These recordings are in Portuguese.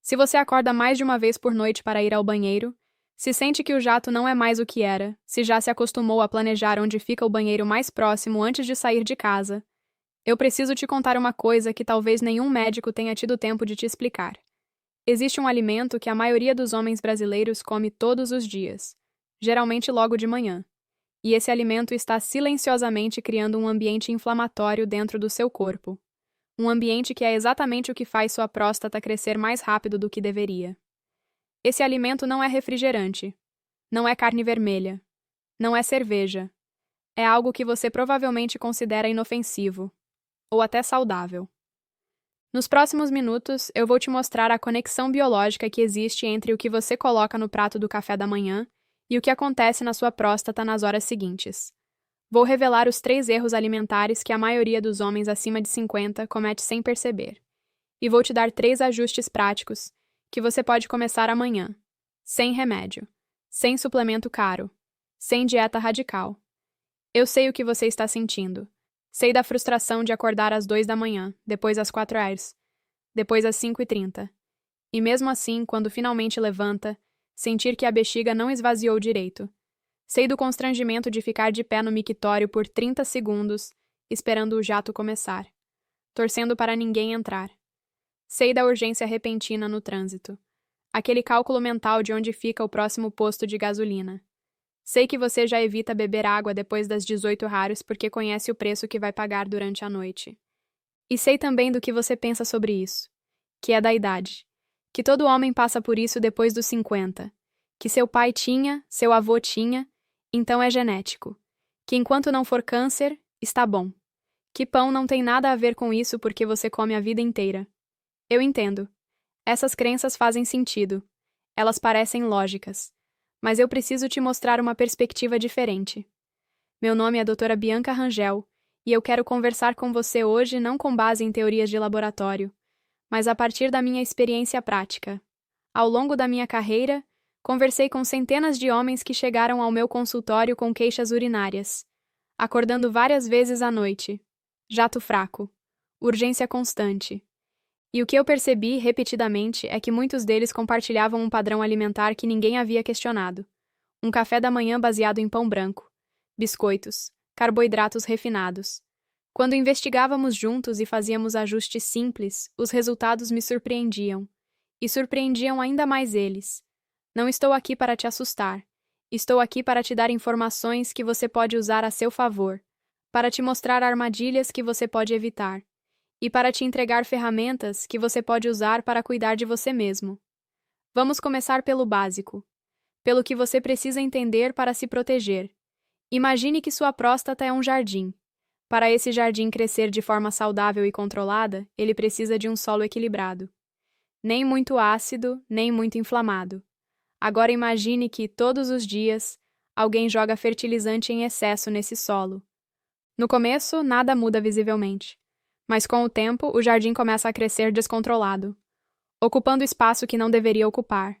Se você acorda mais de uma vez por noite para ir ao banheiro, se sente que o jato não é mais o que era, se já se acostumou a planejar onde fica o banheiro mais próximo antes de sair de casa, eu preciso te contar uma coisa que talvez nenhum médico tenha tido tempo de te explicar. Existe um alimento que a maioria dos homens brasileiros come todos os dias, geralmente logo de manhã. E esse alimento está silenciosamente criando um ambiente inflamatório dentro do seu corpo. Um ambiente que é exatamente o que faz sua próstata crescer mais rápido do que deveria. Esse alimento não é refrigerante, não é carne vermelha, não é cerveja. É algo que você provavelmente considera inofensivo, ou até saudável. Nos próximos minutos, eu vou te mostrar a conexão biológica que existe entre o que você coloca no prato do café da manhã e o que acontece na sua próstata nas horas seguintes. Vou revelar os 3 erros alimentares que a maioria dos homens acima de 50 comete sem perceber. E vou te dar 3 ajustes práticos que você pode começar amanhã, sem remédio, sem suplemento caro, sem dieta radical. Eu sei o que você está sentindo. Sei da frustração de acordar às 2 da manhã, depois às 4 horas, depois às 5h30. E mesmo assim, quando finalmente levanta, sentir que a bexiga não esvaziou direito. Sei do constrangimento de ficar de pé no mictório por 30 segundos, esperando o jato começar, torcendo para ninguém entrar. Sei da urgência repentina no trânsito. Aquele cálculo mental de onde fica o próximo posto de gasolina. Sei que você já evita beber água depois das 18h porque conhece o preço que vai pagar durante a noite. E sei também do que você pensa sobre isso, que é da idade, que todo homem passa por isso depois dos 50, que seu pai tinha, seu avô tinha, então é genético, que enquanto não for câncer, está bom, que pão não tem nada a ver com isso porque você come a vida inteira. Eu entendo. Essas crenças fazem sentido. Elas parecem lógicas. Mas eu preciso te mostrar uma perspectiva diferente. Meu nome é Dra. Bianca Rangel, e eu quero conversar com você hoje não com base em teorias de laboratório, mas a partir da minha experiência prática. Ao longo da minha carreira, conversei com centenas de homens que chegaram ao meu consultório com queixas urinárias, acordando várias vezes à noite, jato fraco, urgência constante. E o que eu percebi, repetidamente, é que muitos deles compartilhavam um padrão alimentar que ninguém havia questionado. Um café da manhã baseado em pão branco, biscoitos, carboidratos refinados. Quando investigávamos juntos e fazíamos ajustes simples, os resultados me surpreendiam. E surpreendiam ainda mais eles. Não estou aqui para te assustar. Estou aqui para te dar informações que você pode usar a seu favor, para te mostrar armadilhas que você pode evitar. E para te entregar ferramentas que você pode usar para cuidar de você mesmo. Vamos começar pelo básico, pelo que você precisa entender para se proteger. Imagine que sua próstata é um jardim. Para esse jardim crescer de forma saudável e controlada, ele precisa de um solo equilibrado. Nem muito ácido, nem muito inflamado. Agora imagine que, todos os dias, alguém joga fertilizante em excesso nesse solo. No começo, nada muda visivelmente. Mas com o tempo, o jardim começa a crescer descontrolado, ocupando espaço que não deveria ocupar,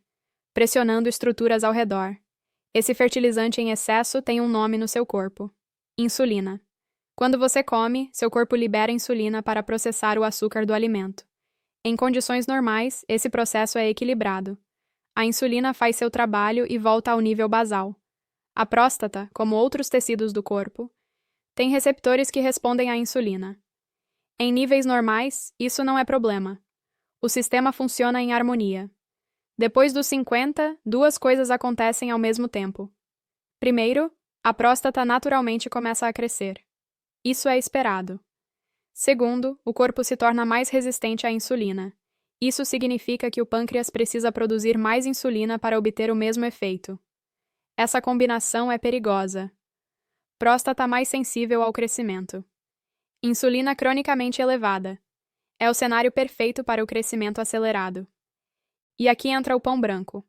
pressionando estruturas ao redor. Esse fertilizante em excesso tem um nome no seu corpo: insulina. Quando você come, seu corpo libera insulina para processar o açúcar do alimento. Em condições normais, esse processo é equilibrado. A insulina faz seu trabalho e volta ao nível basal. A próstata, como outros tecidos do corpo, tem receptores que respondem à insulina. Em níveis normais, isso não é problema. O sistema funciona em harmonia. Depois dos 50, 2 coisas acontecem ao mesmo tempo. Primeiro, a próstata naturalmente começa a crescer. Isso é esperado. Segundo, o corpo se torna mais resistente à insulina. Isso significa que o pâncreas precisa produzir mais insulina para obter o mesmo efeito. Essa combinação é perigosa. Próstata mais sensível ao crescimento. Insulina cronicamente elevada. É o cenário perfeito para o crescimento acelerado. E aqui entra o pão branco.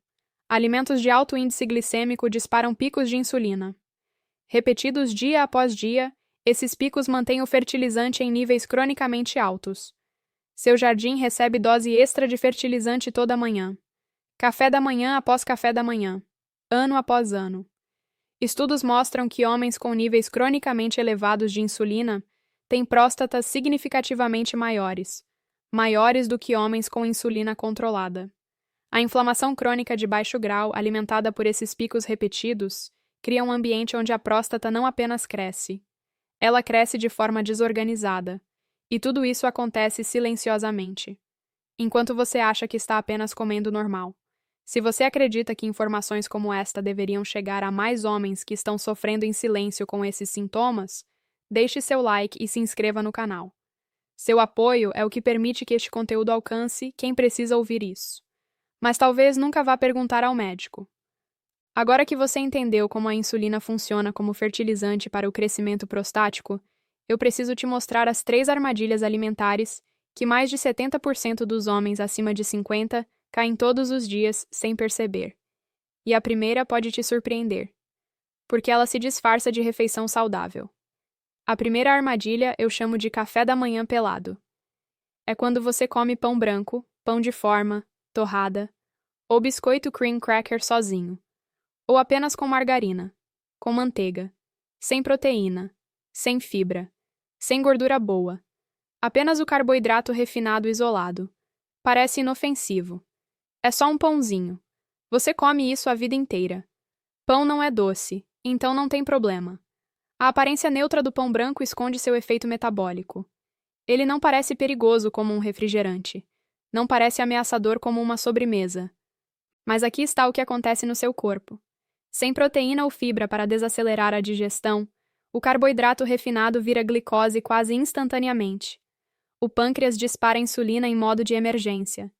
Alimentos de alto índice glicêmico disparam picos de insulina. Repetidos dia após dia, esses picos mantêm o fertilizante em níveis cronicamente altos. Seu jardim recebe dose extra de fertilizante toda manhã. Café da manhã após café da manhã. Ano após ano. Estudos mostram que homens com níveis cronicamente elevados de insulina têm próstatas significativamente maiores do que homens com insulina controlada. A inflamação crônica de baixo grau, alimentada por esses picos repetidos, cria um ambiente onde a próstata não apenas cresce, ela cresce de forma desorganizada, e tudo isso acontece silenciosamente, enquanto você acha que está apenas comendo normal. Se você acredita que informações como esta deveriam chegar a mais homens que estão sofrendo em silêncio com esses sintomas, deixe seu like e se inscreva no canal. Seu apoio é o que permite que este conteúdo alcance quem precisa ouvir isso. Mas talvez nunca vá perguntar ao médico. Agora que você entendeu como a insulina funciona como fertilizante para o crescimento prostático, eu preciso te mostrar as 3 armadilhas alimentares que mais de 70% dos homens acima de 50 caem todos os dias sem perceber. E a primeira pode te surpreender, porque ela se disfarça de refeição saudável. A primeira armadilha eu chamo de café da manhã pelado. É quando você come pão branco, pão de forma, torrada, ou biscoito cream cracker sozinho, ou apenas com margarina, com manteiga, sem proteína, sem fibra, sem gordura boa, apenas o carboidrato refinado isolado. Parece inofensivo. É só um pãozinho. Você come isso a vida inteira. Pão não é doce, então não tem problema. A aparência neutra do pão branco esconde seu efeito metabólico. Ele não parece perigoso como um refrigerante. Não parece ameaçador como uma sobremesa. Mas aqui está o que acontece no seu corpo. Sem proteína ou fibra para desacelerar a digestão, o carboidrato refinado vira glicose quase instantaneamente. O pâncreas dispara insulina em modo de emergência.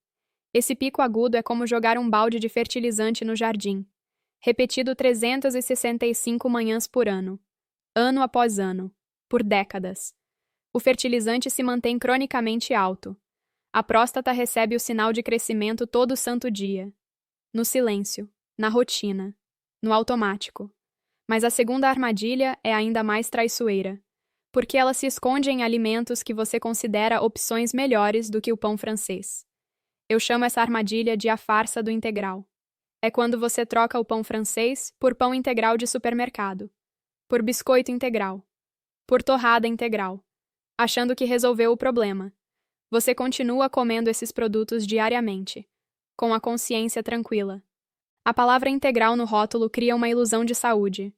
Esse pico agudo é como jogar um balde de fertilizante no jardim, repetido 365 manhãs por ano após ano, por décadas. O fertilizante se mantém cronicamente alto. A próstata recebe o sinal de crescimento todo santo dia. No silêncio, na rotina, no automático. Mas a segunda armadilha é ainda mais traiçoeira, porque ela se esconde em alimentos que você considera opções melhores do que o pão francês. Eu chamo essa armadilha de a farsa do integral. É quando você troca o pão francês por pão integral de supermercado, por biscoito integral, por torrada integral, achando que resolveu o problema. Você continua comendo esses produtos diariamente, com a consciência tranquila. A palavra integral no rótulo cria uma ilusão de saúde.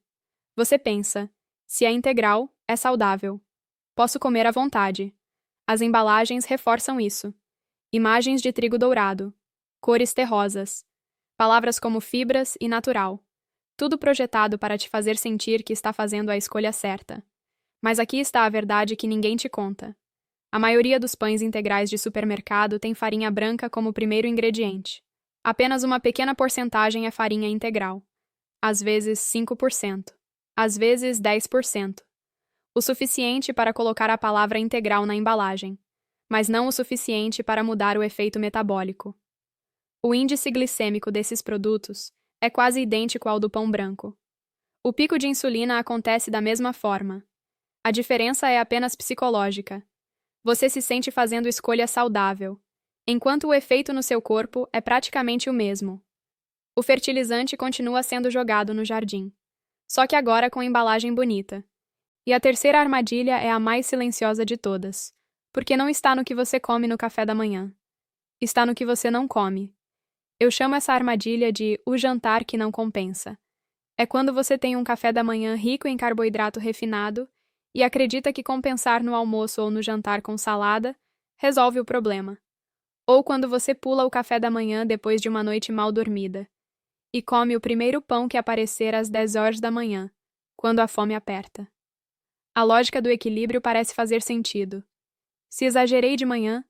Você pensa, se é integral, é saudável. Posso comer à vontade. As embalagens reforçam isso. Imagens de trigo dourado, cores terrosas, palavras como fibras e natural. Tudo projetado para te fazer sentir que está fazendo a escolha certa. Mas aqui está a verdade que ninguém te conta. A maioria dos pães integrais de supermercado tem farinha branca como primeiro ingrediente. Apenas uma pequena porcentagem é farinha integral. Às vezes 5%. Às vezes 10%. O suficiente para colocar a palavra integral na embalagem, mas não o suficiente para mudar o efeito metabólico. O índice glicêmico desses produtos é quase idêntico ao do pão branco. O pico de insulina acontece da mesma forma. A diferença é apenas psicológica. Você se sente fazendo escolha saudável, enquanto o efeito no seu corpo é praticamente o mesmo. O fertilizante continua sendo jogado no jardim, só que agora com embalagem bonita. E a terceira armadilha é a mais silenciosa de todas, porque não está no que você come no café da manhã. Está no que você não come. Eu chamo essa armadilha de o jantar que não compensa. É quando você tem um café da manhã rico em carboidrato refinado e acredita que compensar no almoço ou no jantar com salada resolve o problema. Ou quando você pula o café da manhã depois de uma noite mal dormida e come o primeiro pão que aparecer às 10 horas da manhã, quando a fome aperta. A lógica do equilíbrio parece fazer sentido. Se exagerei de manhã,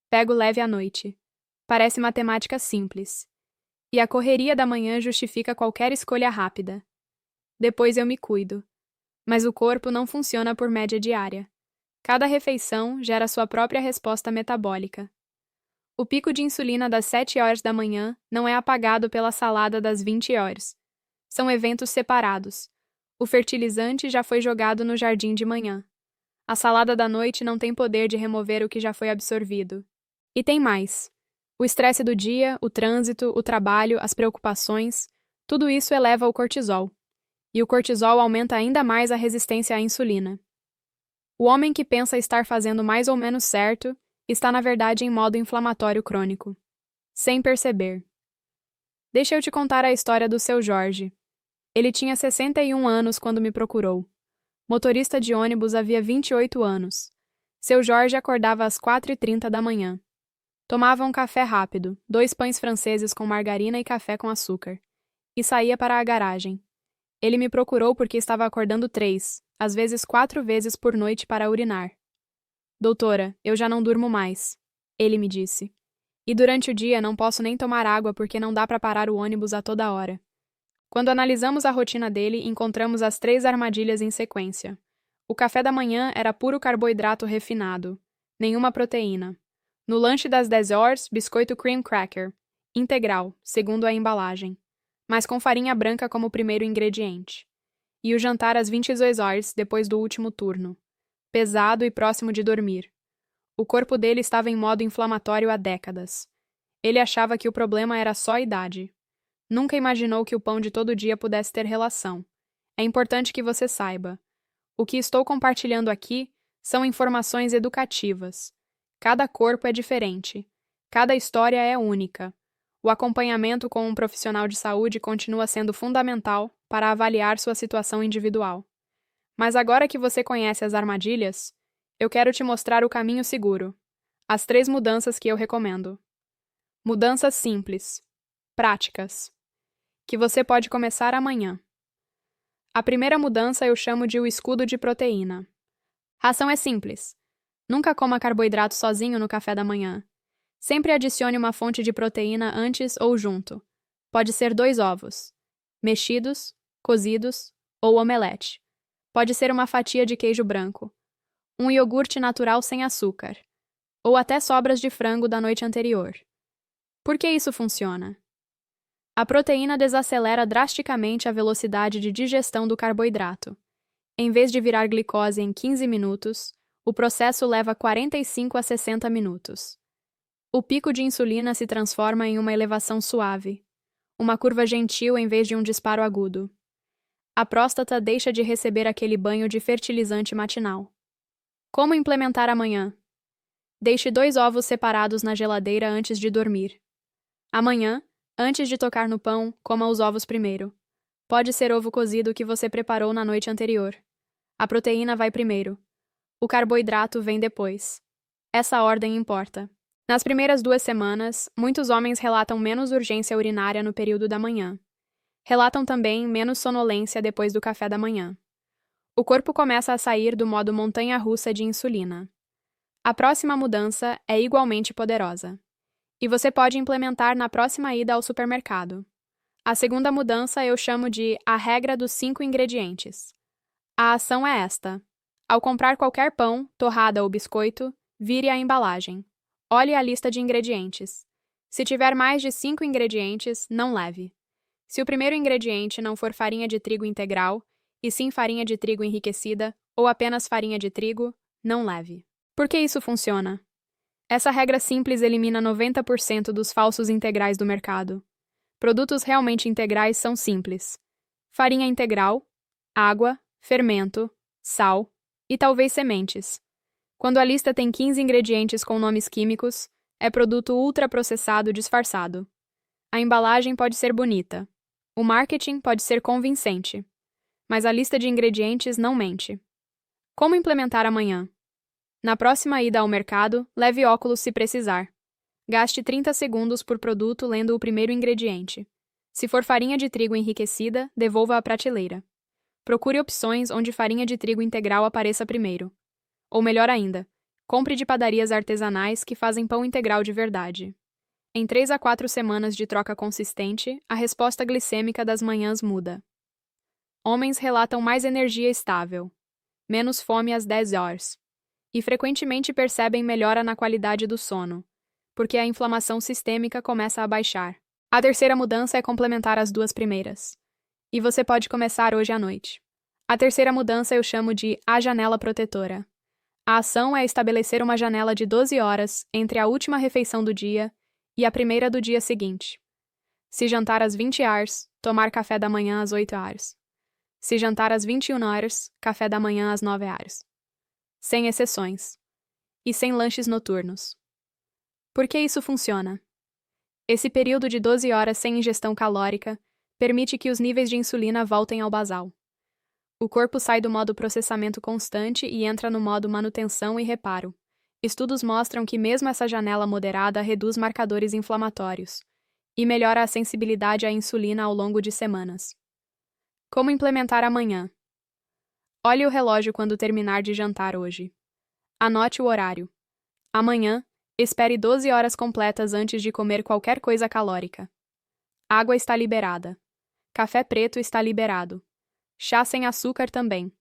pego leve à noite. Parece matemática simples. E a correria da manhã justifica qualquer escolha rápida. Depois eu me cuido. Mas o corpo não funciona por média diária. Cada refeição gera sua própria resposta metabólica. O pico de insulina das 7 horas da manhã não é apagado pela salada das 20 horas. São eventos separados. O fertilizante já foi jogado no jardim de manhã. A salada da noite não tem poder de remover o que já foi absorvido. E tem mais. O estresse do dia, o trânsito, o trabalho, as preocupações, tudo isso eleva o cortisol. E o cortisol aumenta ainda mais a resistência à insulina. O homem que pensa estar fazendo mais ou menos certo está, na verdade, em modo inflamatório crônico, sem perceber. Deixa eu te contar a história do seu Jorge. Ele tinha 61 anos quando me procurou. Motorista de ônibus havia 28 anos. Seu Jorge acordava às 4h30 da manhã. Tomava um café rápido, 2 pães franceses com margarina e café com açúcar. E saía para a garagem. Ele me procurou porque estava acordando 3, às vezes 4 vezes por noite para urinar. Doutora, eu já não durmo mais. Ele me disse. E durante o dia não posso nem tomar água porque não dá para parar o ônibus a toda hora. Quando analisamos a rotina dele, encontramos as 3 armadilhas em sequência. O café da manhã era puro carboidrato refinado. Nenhuma proteína. No lanche das 10 horas, biscoito cream cracker. Integral, segundo a embalagem. Mas com farinha branca como primeiro ingrediente. E o jantar às 22 horas, depois do último turno. Pesado e próximo de dormir. O corpo dele estava em modo inflamatório há décadas. Ele achava que o problema era só a idade. Nunca imaginou que o pão de todo dia pudesse ter relação. É importante que você saiba. O que estou compartilhando aqui são informações educativas. Cada corpo é diferente. Cada história é única. O acompanhamento com um profissional de saúde continua sendo fundamental para avaliar sua situação individual. Mas agora que você conhece as armadilhas, eu quero te mostrar o caminho seguro. As 3 mudanças que eu recomendo. Mudanças simples, práticas, que você pode começar amanhã. A primeira mudança eu chamo de o escudo de proteína. Ração é simples. Nunca coma carboidrato sozinho no café da manhã. Sempre adicione uma fonte de proteína antes ou junto. Pode ser 2 ovos, mexidos, cozidos ou omelete. Pode ser uma fatia de queijo branco, um iogurte natural sem açúcar, ou até sobras de frango da noite anterior. Por que isso funciona? A proteína desacelera drasticamente a velocidade de digestão do carboidrato. Em vez de virar glicose em 15 minutos, o processo leva 45 a 60 minutos. O pico de insulina se transforma em uma elevação suave, uma curva gentil em vez de um disparo agudo. A próstata deixa de receber aquele banho de fertilizante matinal. Como implementar amanhã? Deixe 2 ovos separados na geladeira antes de dormir. Amanhã, antes de tocar no pão, coma os ovos primeiro. Pode ser ovo cozido que você preparou na noite anterior. A proteína vai primeiro. O carboidrato vem depois. Essa ordem importa. Nas primeiras 2 semanas, muitos homens relatam menos urgência urinária no período da manhã. Relatam também menos sonolência depois do café da manhã. O corpo começa a sair do modo montanha-russa de insulina. A próxima mudança é igualmente poderosa. E você pode implementar na próxima ida ao supermercado. A segunda mudança eu chamo de a regra dos 5 ingredientes. A ação é esta. Ao comprar qualquer pão, torrada ou biscoito, vire a embalagem. Olhe a lista de ingredientes. Se tiver mais de 5 ingredientes, não leve. Se o primeiro ingrediente não for farinha de trigo integral, e sim farinha de trigo enriquecida, ou apenas farinha de trigo, não leve. Por que isso funciona? Essa regra simples elimina 90% dos falsos integrais do mercado. Produtos realmente integrais são simples: farinha integral, água, fermento, sal e talvez sementes. Quando a lista tem 15 ingredientes com nomes químicos, é produto ultraprocessado disfarçado. A embalagem pode ser bonita. O marketing pode ser convincente. Mas a lista de ingredientes não mente. Como implementar amanhã? Na próxima ida ao mercado, leve óculos se precisar. Gaste 30 segundos por produto lendo o primeiro ingrediente. Se for farinha de trigo enriquecida, devolva à prateleira. Procure opções onde farinha de trigo integral apareça primeiro. Ou melhor ainda, compre de padarias artesanais que fazem pão integral de verdade. Em 3 a 4 semanas de troca consistente, a resposta glicêmica das manhãs muda. Homens relatam mais energia estável, menos fome às 10 horas, e frequentemente percebem melhora na qualidade do sono, porque a inflamação sistêmica começa a baixar. A terceira mudança é complementar as 2 primeiras. E você pode começar hoje à noite. A terceira mudança eu chamo de a janela protetora. A ação é estabelecer uma janela de 12 horas entre a última refeição do dia e a primeira do dia seguinte. Se jantar às 20 horas, tomar café da manhã às 8 horas. Se jantar às 21 horas, café da manhã às 9 horas. Sem exceções. E sem lanches noturnos. Por que isso funciona? Esse período de 12 horas sem ingestão calórica permite que os níveis de insulina voltem ao basal. O corpo sai do modo processamento constante e entra no modo manutenção e reparo. Estudos mostram que mesmo essa janela moderada reduz marcadores inflamatórios e melhora a sensibilidade à insulina ao longo de semanas. Como implementar amanhã? Olhe o relógio quando terminar de jantar hoje. Anote o horário. Amanhã, espere 12 horas completas antes de comer qualquer coisa calórica. Água está liberada. Café preto está liberado. Chá sem açúcar também.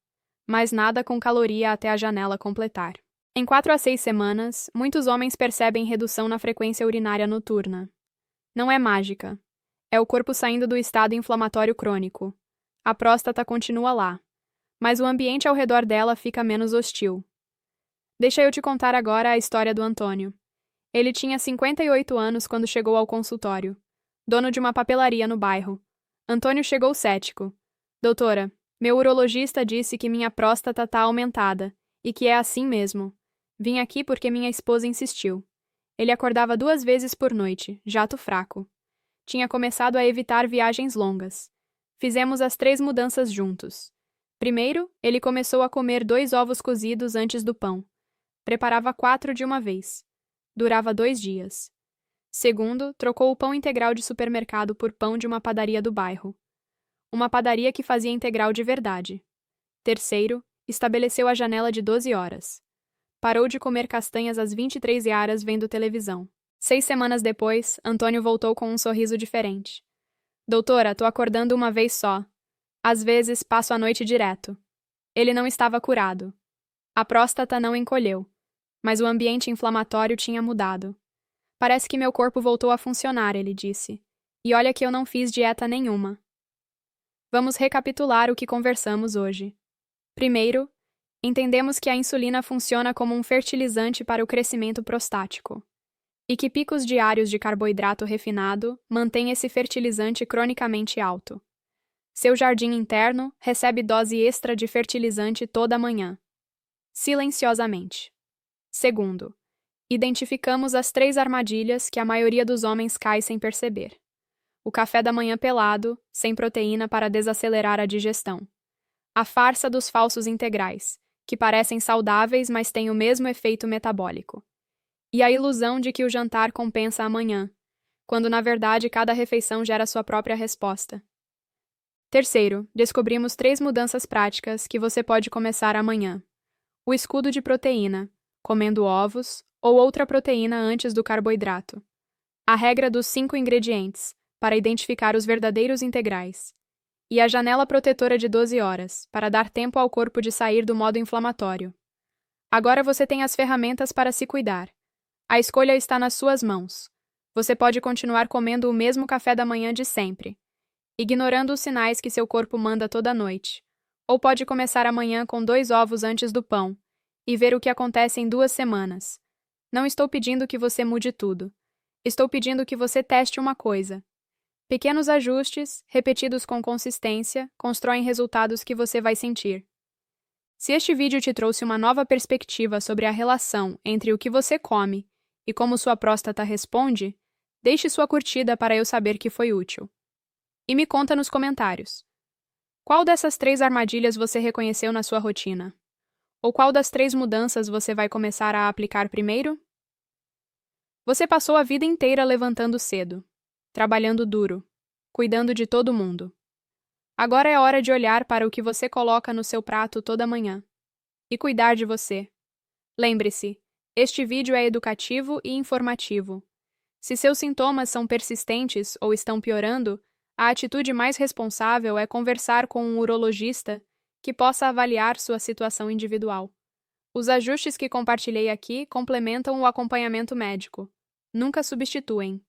Mas nada com caloria até a janela completar. Em 4 a 6 semanas, muitos homens percebem redução na frequência urinária noturna. Não é mágica. É o corpo saindo do estado inflamatório crônico. A próstata continua lá, mas o ambiente ao redor dela fica menos hostil. Deixa eu te contar agora a história do Antônio. Ele tinha 58 anos quando chegou ao consultório, dono de uma papelaria no bairro. Antônio chegou cético. Doutora, meu urologista disse que minha próstata tá aumentada, e que é assim mesmo. Vim aqui porque minha esposa insistiu. Ele acordava 2 vezes por noite, jato fraco. Tinha começado a evitar viagens longas. Fizemos as 3 mudanças juntos. Primeiro, ele começou a comer 2 ovos cozidos antes do pão. Preparava 4 de uma vez. Durava 2 dias. Segundo, trocou o pão integral de supermercado por pão de uma padaria do bairro. Uma padaria que fazia integral de verdade. Terceiro, estabeleceu a janela de 12 horas. Parou de comer castanhas às 23 horas vendo televisão. 6 semanas depois, Antônio voltou com um sorriso diferente. Doutora, tô acordando uma vez só. Às vezes, passo a noite direto. Ele não estava curado. A próstata não encolheu, mas o ambiente inflamatório tinha mudado. Parece que meu corpo voltou a funcionar, ele disse. E olha que eu não fiz dieta nenhuma. Vamos recapitular o que conversamos hoje. Primeiro, entendemos que a insulina funciona como um fertilizante para o crescimento prostático, e que picos diários de carboidrato refinado mantêm esse fertilizante cronicamente alto. Seu jardim interno recebe dose extra de fertilizante toda manhã, silenciosamente. Segundo, identificamos as 3 armadilhas que a maioria dos homens cai sem perceber. O café da manhã pelado, sem proteína para desacelerar a digestão. A farsa dos falsos integrais, que parecem saudáveis, mas têm o mesmo efeito metabólico. E a ilusão de que o jantar compensa a manhã, quando na verdade cada refeição gera sua própria resposta. Terceiro, descobrimos 3 mudanças práticas que você pode começar amanhã. O escudo de proteína, comendo ovos ou outra proteína antes do carboidrato. A regra dos 5 ingredientes, para identificar os verdadeiros integrais. E a janela protetora de 12 horas, para dar tempo ao corpo de sair do modo inflamatório. Agora você tem as ferramentas para se cuidar. A escolha está nas suas mãos. Você pode continuar comendo o mesmo café da manhã de sempre, ignorando os sinais que seu corpo manda toda noite. Ou pode começar amanhã com 2 ovos antes do pão, e ver o que acontece em 2 semanas. Não estou pedindo que você mude tudo. Estou pedindo que você teste uma coisa. Pequenos ajustes, repetidos com consistência, constroem resultados que você vai sentir. Se este vídeo te trouxe uma nova perspectiva sobre a relação entre o que você come e como sua próstata responde, deixe sua curtida para eu saber que foi útil. E me conta nos comentários. Qual dessas 3 armadilhas você reconheceu na sua rotina? Ou qual das 3 mudanças você vai começar a aplicar primeiro? Você passou a vida inteira levantando cedo, trabalhando duro, cuidando de todo mundo. Agora é hora de olhar para o que você coloca no seu prato toda manhã e cuidar de você. Lembre-se, este vídeo é educativo e informativo. Se seus sintomas são persistentes ou estão piorando, a atitude mais responsável é conversar com um urologista que possa avaliar sua situação individual. Os ajustes que compartilhei aqui complementam o acompanhamento médico. Nunca substituem.